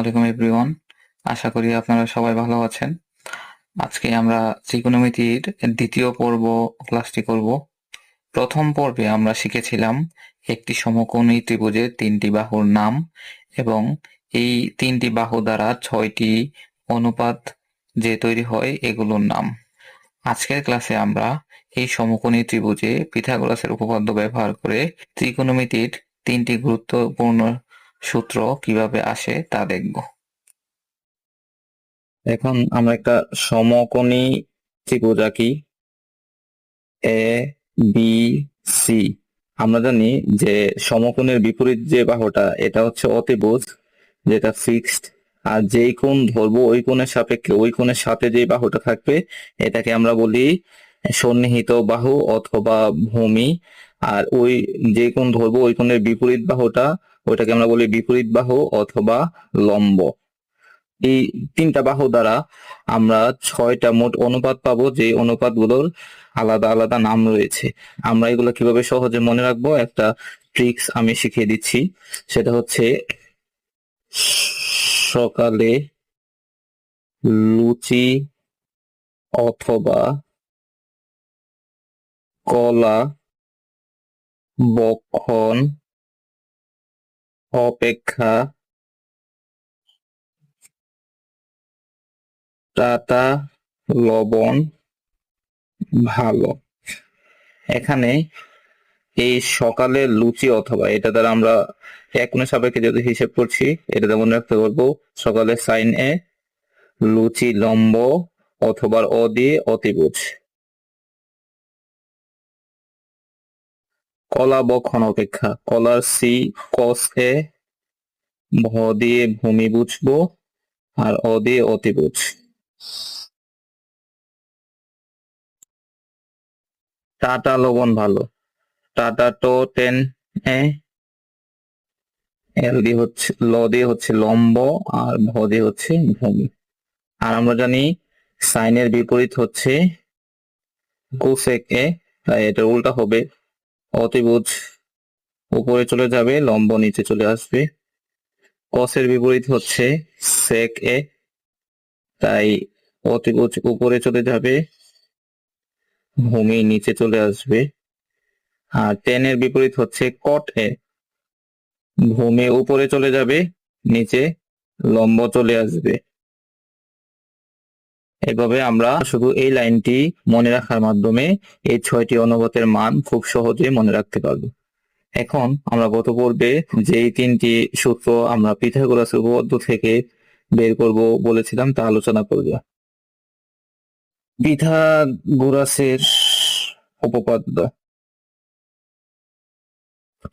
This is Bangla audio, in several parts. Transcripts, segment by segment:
আলাইকুম এভরিওয়ান। আশা করি আপনারা সবাই ভালো আছেন। আজকে আমরা ত্রিকোণমিতির দ্বিতীয় পর্ব ক্লাসটি করব। প্রথম পর্বে আমরা শিখেছিলাম একটি সমকোণী ত্রিভুজের তিনটি বাহুর নাম এবং এই তিনটি বাহু দ্বারা ৬টি অনুপাত যে তৈরি হয় এগুলোর নাম। আজকের ক্লাসে আমরা এই সমকোণী ত্রিভুজে পিথাগোরাসের উপপাদ্য ব্যবহার করে ত্রিকোণমিতির তিনটি গুরুত্বপূর্ণ সূত্র কিভাবে আসে তা দেখব। এখন আমরা একটা সমকোণী ত্রিভুজ আঁকি, এ বি সি। আমরা জানি যে সমকোণের বিপরীত যে বাহুটা এটা হচ্ছে অতিভুজ, যেটা ফিক্সড। আর যেই কোণ ধরবো ওই কোণের সাপেক্ষে ওই কোণের সাথে যে বাহুটা থাকবে এটাকে আমরা বলি সন্নিহিত বাহু অথবা ভূমি। আর ওই যে কোণ ধরবো ওই কোণের বিপরীত বাহুটা ওইটাকে আমরা বলি বিপরীত বাহু অথবা লম্ব। এই তিনটা বাহু দ্বারা আমরা 6টা মোট অনুপাত পাবো, যে অনুপাতগুলোর আলাদা আলাদা নাম রয়েছে। আমরা এগুলো কিভাবে সহজে মনে রাখবো একটা ট্রিক্স আমি শিখিয়ে দিচ্ছি। সেটা হচ্ছে সকালে লুচি অথবা কলা বক্ষণ অপেক্ষা টাটা লবণ ভালো। এখানে এই সকালের লুচি অথবা এটা দ্বারা আমরা এক কোণের সাপেক্ষে যদি হিসেব করছি এটা মনে রাখতে পারবো সকালে সাইন এ, লুচি লম্ব অথবা অ দিয়ে অতিভুজ। কলা বক্ষণ অপেক্ষা কলার সি কস এ, ভ দিয়ে ভূমি বুঝবো আর অ দিয়ে অতিভুজ। টাটা লবণ ভালো, টাটা টো টেন এ, এল দিয়ে হচ্ছে ল দিয়ে হচ্ছে লম্ব আর ভ দিয়ে হচ্ছে ভূমি। আর আমরা জানি সাইনের বিপরীত হচ্ছে কোসেক এ, তাই এটা উল্টা হবে। অতিভুজ উপরে চলে যাবে, লম্ব নিচে চলে আসবে। কসের বিপরীত হচ্ছে সেক এ, তাই অতিভুজ উপরে চলে যাবে, ভূমি নিচে চলে আসবে। আর টেনের বিপরীত হচ্ছে কট এ, ভূমি উপরে চলে যাবে, নিচে লম্ব চলে আসবে। এভাবে আমরা শুধু এই লাইনটি মনে রাখার মাধ্যমে এই 6টি অনুপাতের মান খুব সহজে মনে রাখতে পারবো। এখন আমরা গত পর্বে যেই তিনটি সূত্র আমরা পিথাগোরাসের উপপাদ্য থেকে বের করব বলেছিলাম তা আলোচনা করব। পিথাগোরাসের উপপাদ্য।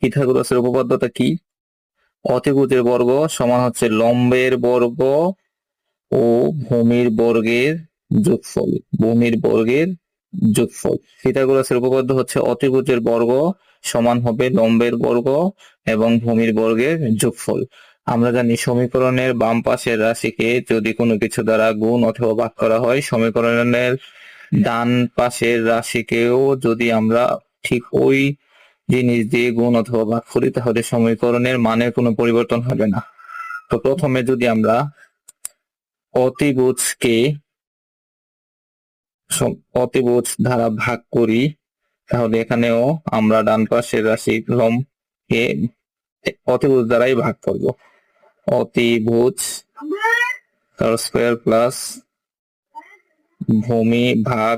পিথাগোরাসের উপপাদ্যটা কি? অতিভুজের বর্গ সমান হচ্ছে লম্বের বর্গ ও ভূমির বর্গের যোগফল। ভূমির বর্গের যোগফল। পিথাগোরাসের উপপাদ্য হচ্ছে অতিভুজের বর্গ সমান হবে লম্বের বর্গ এবং ভূমির বর্গের যোগফল। আমরা জানি সমীকরণের বাম পাশের রাশিকে যদি কোনো কিছু দ্বারা গুণ অথবা ভাগ করা হয়, সমীকরণের ডান পাশের রাশিকেও যদি আমরা ঠিক ওই জিনিস দিয়ে গুণ অথবা ভাগ করি তাহলে সমীকরণের মানের কোনো পরিবর্তন হবে না। তো প্রথমে যদি আমরা অতিভুজকে অতিভুজ দ্বারা ভাগ করি তাহলে এখানেও আমরা ডান পাশের রাশি লম্বকে অতিভুজ দ্বারাই ভাগ করব। অতিভুজ তার স্কয়ার প্লাস ভূমি ভাগ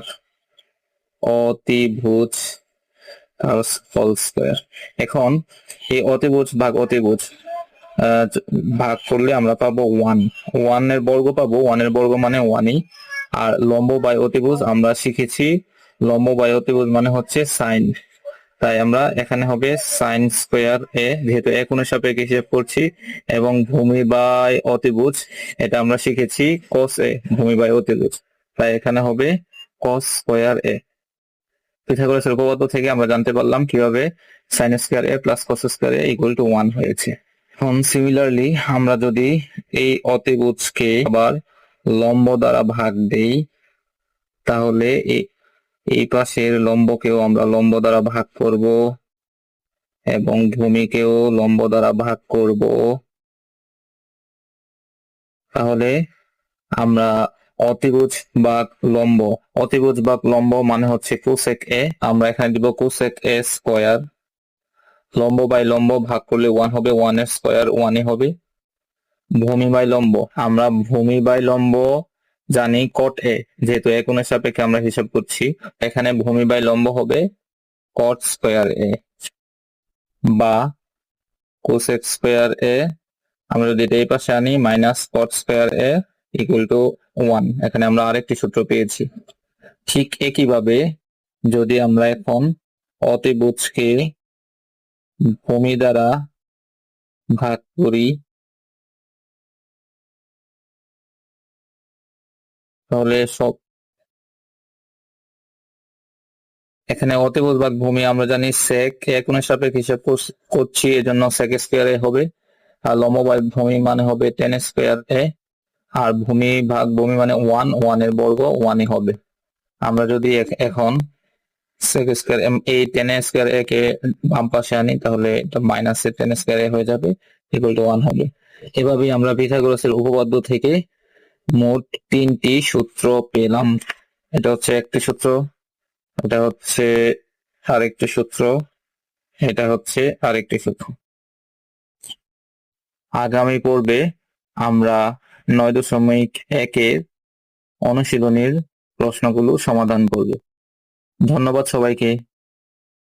অতিভুজ তার হোল স্কয়ার। এখন এই অতিভুজ ভাগ অতিভুজ ভাগ করলে আমরা পাবো 1। 1 এর বর্গ পাবো, 1 এর বর্গ মানে 1ই। আর লম্ব বাই অতিভুজ আমরা শিখেছি লম্ব বাই অতিভুজ মানে হচ্ছে সাইন, তাই আমরা এখানে হবে সাইন স্কয়ার এ, যেহেতু এক কোণের সাপেক্ষে হিসাব করছি। এবং ভূমি বাই অতিভুজ এটা আমরা শিখেছি কস এ, ভূমি বাই অতিভুজ, তাই এখানে হবে কস স্কয়ার এ। পিথাগোরাসের উপপাদ্য থেকে আমরা জানতে পারলাম কিভাবে sine square A plus cos square A equal to 1 হয়েছে। এখন সিমিলারলি আমরা যদি এই অতিভুজকে আবার লম্ব দ্বারা ভাগ দেই তাহলে এই পাশের লম্বকেও আমরা লম্ব দ্বারা ভাগ করব এবং ভূমিকেও লম্ব দ্বারা ভাগ করব। তাহলে আমরা অতিভুজ ভাগ লম্ব, অতিভুজ ভাগ লম্ব মানে হচ্ছে কোসেক এ, আমরা এখানে দিব কোসেক এ স্কয়ার, লম্ব বাই লম্ব ভাগ করলে 1 হবে, 1 এর স্কয়ার 1 হবে। ভূমি বাই লম্ব, আমরা ভূমি বাই লম্ব জানি কট এ, যেহেতু এ কোণের সাপেক্ষে আমরা হিসাব করছি, এখানে ভূমি বাই লম্ব হবে কট স্কয়ার এ বা কোসেক স্কয়ার এ, আমরা যদি এটা এই পাশে আনি minus caught square A equal to 1, এখানে আমরা আরেকটি সূত্র পেয়েছি। ঠিক একইভাবে যদি আমরা এখন অতিভুজকে ভূমি দ্বারা ভাগ করি, তাহলে এখানে অতিভুজ ভাগ ভূমি আমরা জানি সেক এ কোণের সাপেক্ষে হিসাব করছি, এজন্য সেক স্কয়ার এ হবে, আর লম্ব বাই ভূমি মানে হবে টেন স্কয়ার এ, আর ভূমি ভাগ ভূমি মানে 1 এর বর্গ 1 হবে। আমরা যদি এখন সেক স্কয়ার এই টেন স্কয়ার এ কে বাম পাশে আনি, তাহলে এটা মাইনাস টেন স্কয়ার এ হয়ে যাবে ইকুয়াল টু 1 হবে। এভাবেই আমরা পিথাগোরাসের উপপাদ্য থেকে মোট 3টি সূত্র পেলাম। এটা হচ্ছে একটি সূত্র, এটা হচ্ছে আরেকটি সূত্র, এটা হচ্ছে আরেকটি সূত্র। আগামী পর্বে আমরা 9.1-এর অনুশীলনীর প্রশ্নগুলো সমাধান করব। ধন্যবাদ সবাইকে।